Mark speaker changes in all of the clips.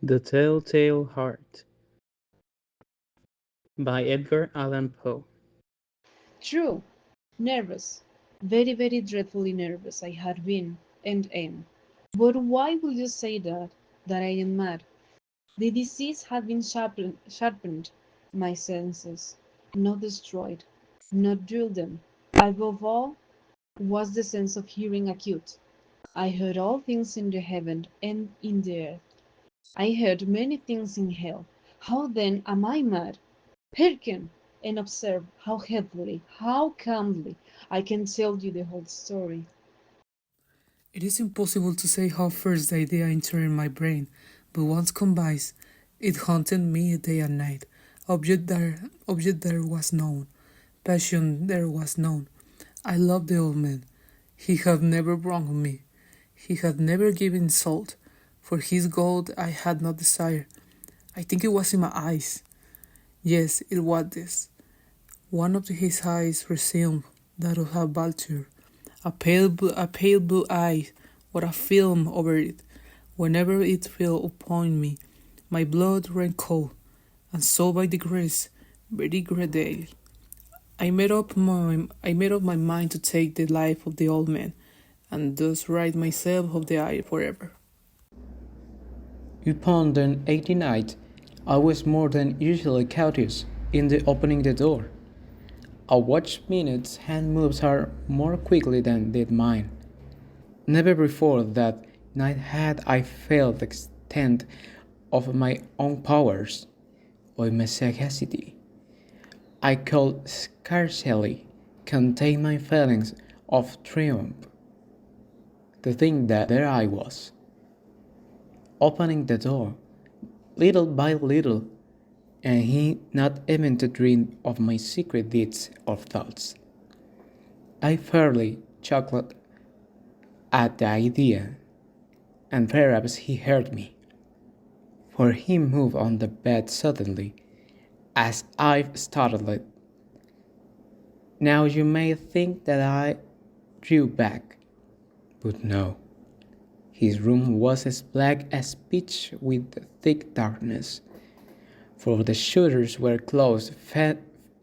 Speaker 1: The Telltale Heart by Edgar Allan Poe.
Speaker 2: True. Nervous. Very, very dreadfully nervous I had been, and am. But why will you say that? That I am mad? The disease had been sharpened my senses, not destroyed, not dulled them. Above all was the sense of hearing acute. I heard all things in the heaven and in the earth. I heard many things in hell. How then am I mad? Hearken and observe how healthily, how calmly I can tell you the whole story.
Speaker 3: It is impossible to say how first the idea entered my brain, but once combined, it haunted me day and night. Object there was known, passion there was known. I loved the old man. He had never wronged me. He had never given insult. For his gold I had no desire. I think it was in my eyes. Yes, it was this. One of his eyes resumed that of a vulture, a pale blue eye with a film over it. Whenever it fell upon me, my blood ran cold, and so by degrees, very gradually, I made up my mind to take the life of the old man, and thus rid myself of the eye forever.
Speaker 4: Upon the 18th night, I was more than usually cautious in the opening the door. A watch minute's hand moves her more quickly than did mine. Never before that night had I felt the extent of my own powers, of my sagacity. I could scarcely contain my feelings of triumph. To think that there I was, opening the door, little by little, and he not even to dream of my secret deeds or thoughts. I fairly chuckled at the idea, and perhaps he heard me, for he moved on the bed suddenly, as if startled. Now you may think that I drew back, but no. His room was as black as pitch with thick darkness, for the shutters were close fastened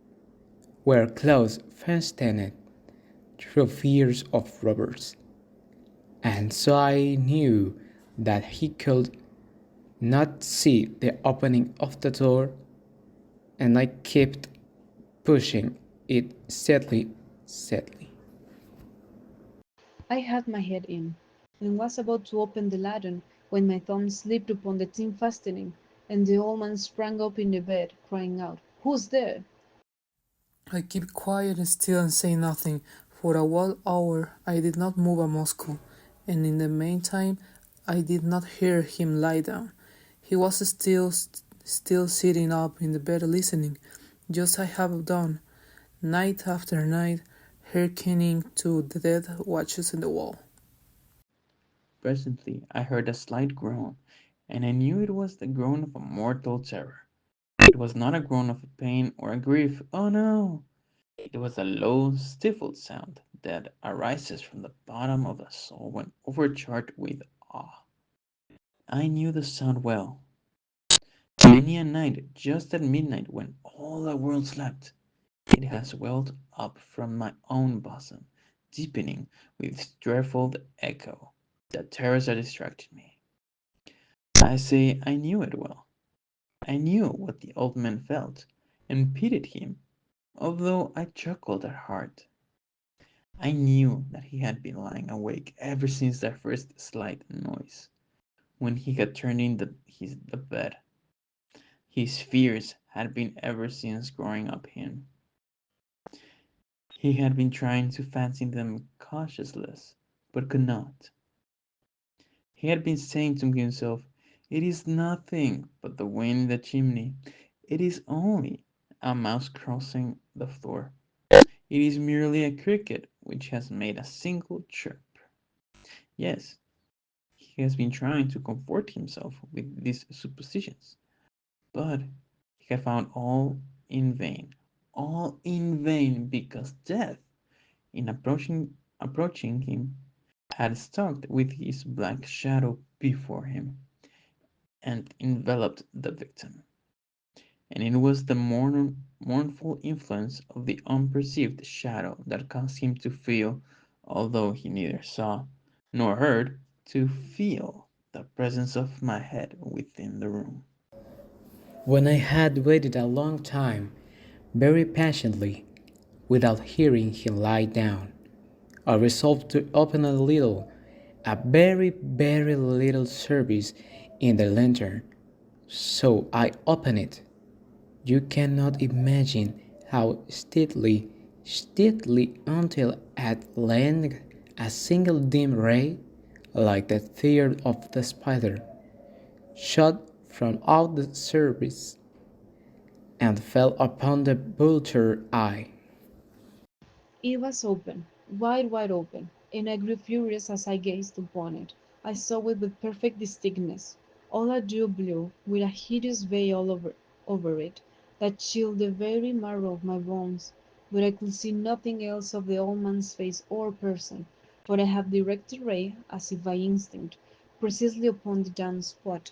Speaker 4: through fears of robbers, and so I knew that he could not see the opening of the door, and I kept pushing it steadily.
Speaker 2: I had my head in, and was about to open the ladder when my thumb slipped upon the tin fastening, and the old man sprang up in the bed, crying out, "Who's there?"
Speaker 3: I kept quiet and still and say nothing. For a whole hour I did not move a muscle, and in the meantime I did not hear him lie down. He was still sitting up in the bed listening, just as I have done, night after night, hearkening to the dead watches in the wall.
Speaker 1: Presently I heard a slight groan, and I knew it was the groan of a mortal terror. It was not a groan of pain or a grief, oh no! It was a low, stifled sound that arises from the bottom of the soul when overcharged with awe. I knew the sound well. Many a night, just at midnight, when all the world slept, it has welled up from my own bosom, deepening with its dreadful echo. The terrors that distracted me. I say I knew it well. I knew what the old man felt, and pitied him, although I chuckled at heart. I knew that he had been lying awake ever since that first slight noise, when he had turned in the bed. His fears had been ever since growing up him. He had been trying to fancy them conscienceless, but could not. He had been saying to himself, "It is nothing but the wind in the chimney. It is only a mouse crossing the floor. It is merely a cricket which has made a single chirp." Yes, he has been trying to comfort himself with these suppositions, but he had found all in vain, because death, in approaching him, had stalked with his black shadow before him. and enveloped the victim. And it was the mournful influence of the unperceived shadow that caused him to feel, although he neither saw nor heard, to feel the presence of my head within the room.
Speaker 4: When I had waited a long time, very patiently, without hearing him lie down, I resolved to open a little, a very, very little service in the lantern. So I opened it. You cannot imagine how steadily until at length a single dim ray, like the thread of the spider, shot from out the service and fell upon the vulture eye.
Speaker 2: It was open, wide open, and I grew furious as I gazed upon it. I saw it with perfect distinctness, all a dew blue, with a hideous veil over it, that chilled the very marrow of my bones. But I could see nothing else of the old man's face or person, for I had directed ray, as if by instinct, precisely upon the damned spot.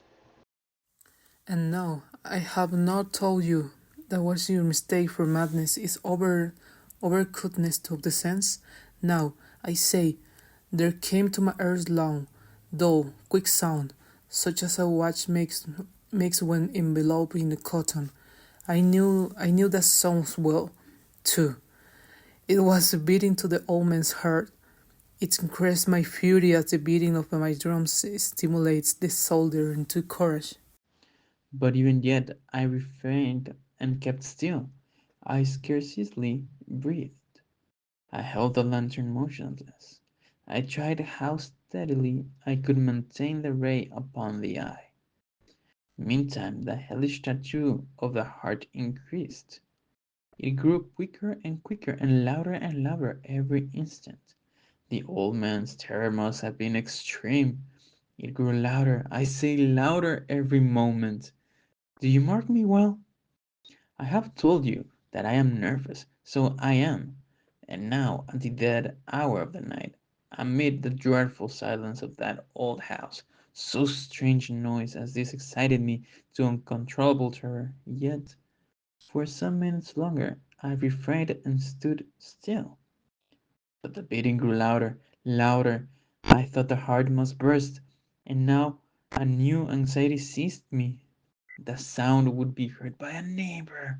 Speaker 3: And no, I have not told you that was your mistake, for madness is overcoutness of the sense. Now, I say, there came to my ears long, dull, quick sound, such as a watch makes when enveloped in cotton. I knew that sounds well, too. It was beating to the old man's heart. It increased my fury as the beating of my drums stimulates the soldier into courage.
Speaker 1: But even yet I refrained and kept still. I scarcely breathed. I held the lantern motionless. I tried how steadily I could maintain the ray upon the eye. Meantime, the hellish tattoo of the heart increased. It grew quicker and quicker and louder every instant. The old man's terror must have been extreme. It grew louder, I say louder every moment. Do you mark me well? I have told you that I am nervous, so I am. And now, at the dead hour of the night, amid the dreadful silence of that old house, so strange a noise as this excited me to uncontrollable terror. Yet, for some minutes longer, I refrained and stood still. But the beating grew louder, louder. I thought the heart must burst, and now a new anxiety seized me. The sound would be heard by a neighbor.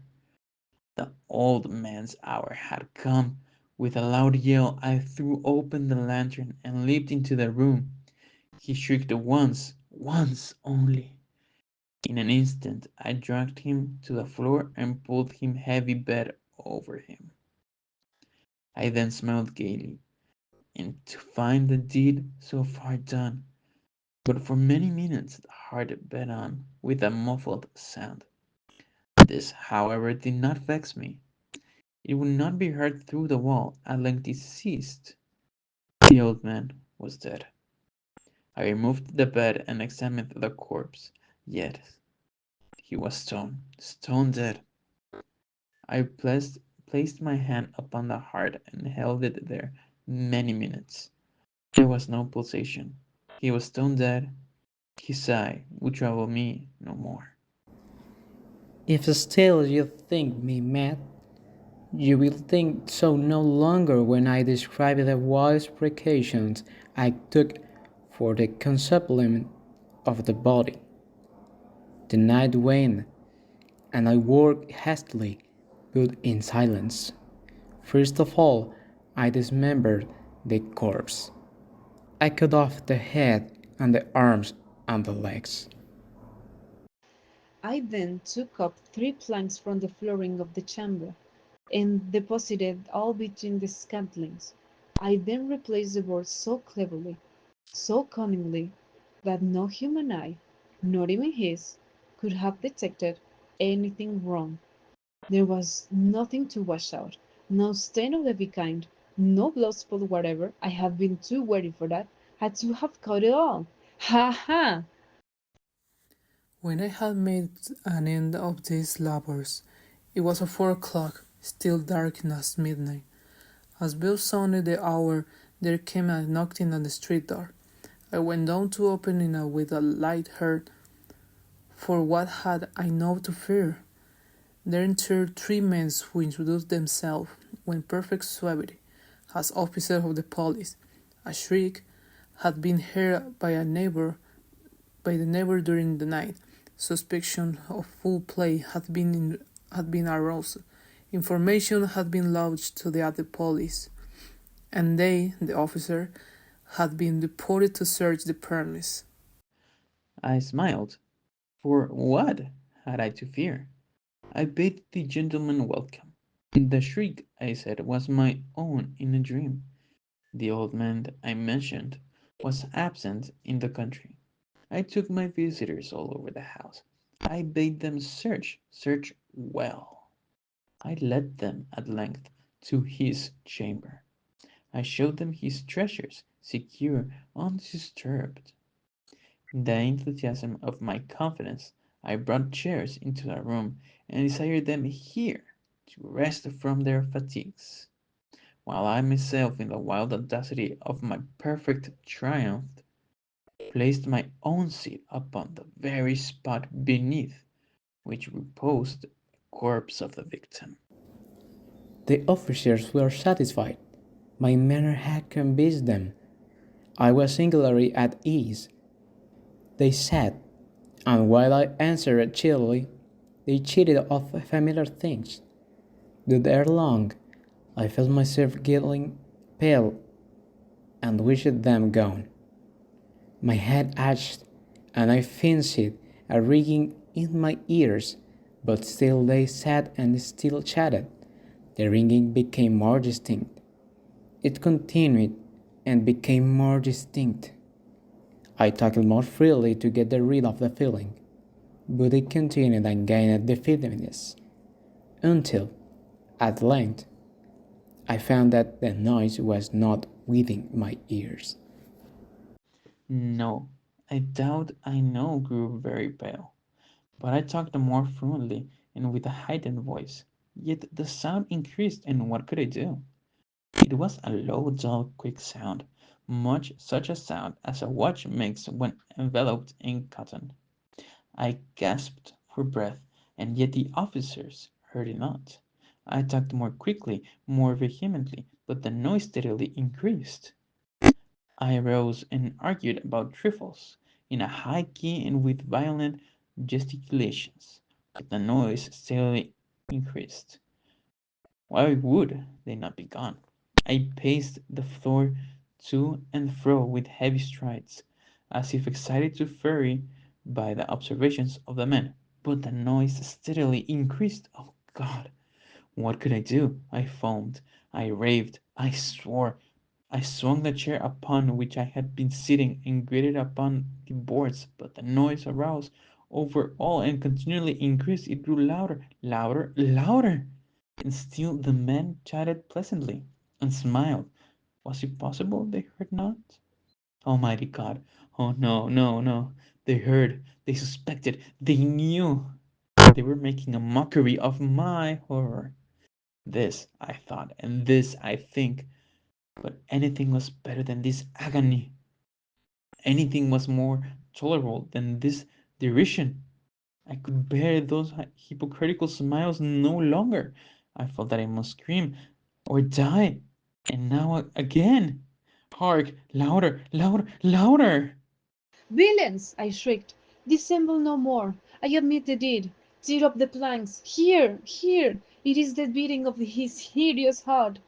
Speaker 1: The old man's hour had come. With a loud yell, I threw open the lantern and leaped into the room. He shrieked once only. In an instant, I dragged him to the floor and pulled him heavy bed over him. I then smiled gaily, and to find the deed so far done. But for many minutes the heart beat on with a muffled sound. This, however, did not vex me. It would not be heard through the wall. At length it ceased. The old man was dead. I removed the bed and examined the corpse. Yet he was stone dead. I placed my hand upon the heart and held it there many minutes. There was no pulsation. He was stone dead. His sigh would trouble me no more.
Speaker 4: If still you think me mad, you will think so no longer when I describe the wise precautions I took for the concealment of the body. The night waned, and I worked hastily, but in silence. First of all, I dismembered the corpse. I cut off the head and the arms and the legs.
Speaker 2: I then took up 3 planks from the flooring of the chamber, and deposited all between the scantlings. I then replaced the boards so cleverly, so cunningly, that no human eye, not even his, could have detected anything wrong. There was nothing to wash out, no stain of the kind, no blood spot whatever. I had been too wary for that, had to have caught it all. Ha ha!
Speaker 3: When I had made an end of these labors, it was 4 o'clock, still dark as midnight. As Bill sounded the hour, there came a knocking on the street door. I went down to open it with a light heart. For what had I now to fear? There entered three men who introduced themselves with perfect suavity as officers of the police. A shriek had been heard by the neighbor during the night. Suspicion of foul play had been aroused. Information had been lodged to the other police, and they, the officer, had been deported to search the premise.
Speaker 1: I smiled. For what had I to fear? I bade the gentleman welcome. The shriek, I said, was my own in a dream. The old man I mentioned was absent in the country. I took my visitors all over the house. I bade them search well. I led them at length to his chamber. I showed them his treasures, secure, undisturbed. In the enthusiasm of my confidence, I brought chairs into the room and desired them here to rest from their fatigues, while I myself, in the wild audacity of my perfect triumph, placed my own seat upon the very spot beneath which reposed the corpse of the victim.
Speaker 4: The officers were satisfied. My manner had convinced them. I was singularly at ease. They sat, and while I answered chillily, they chatted of familiar things. But ere long, I felt myself getting pale and wished them gone. My head ached, and I fancied a ringing in my ears, but still they sat and still chatted. The ringing became more distinct. It continued and became more distinct. I talked more freely to get rid of the feeling, but it continued and gained definitiveness, until, at length, I found that the noise was not within my ears.
Speaker 1: No, I doubt I now grew very pale, but I talked more fluently and with a heightened voice. Yet the sound increased, and what could I do? It was a low, dull, quick sound, much such a sound as a watch makes when enveloped in cotton. I gasped for breath, and yet the officers heard it not. I talked more quickly, more vehemently, but the noise steadily increased. I rose and argued about trifles, in a high key and with violent gesticulations, but the noise steadily increased. Why would they not be gone? I paced the floor to and fro with heavy strides, as if excited to fury by the observations of the men. But the noise steadily increased. Oh God! What could I do? I foamed, I raved, I swore. I swung the chair upon which I had been sitting and grated upon the boards, but the noise arose over all and continually increased. It grew louder, louder, louder. And still the men chatted pleasantly and smiled. Was it possible they heard not? Almighty God! Oh no, no, no! They heard, they suspected, they knew. They were making a mockery of my horror. This I thought, and this I think, but anything was better than this agony. Anything was more tolerable than this derision. I could bear those hypocritical smiles no longer. I felt that I must scream or die. And now again. Hark! Louder! Louder! Louder!
Speaker 2: Villains! I shrieked. Dissemble no more. I admit the deed. Tear up the planks. Here! Here! It is the beating of his hideous heart.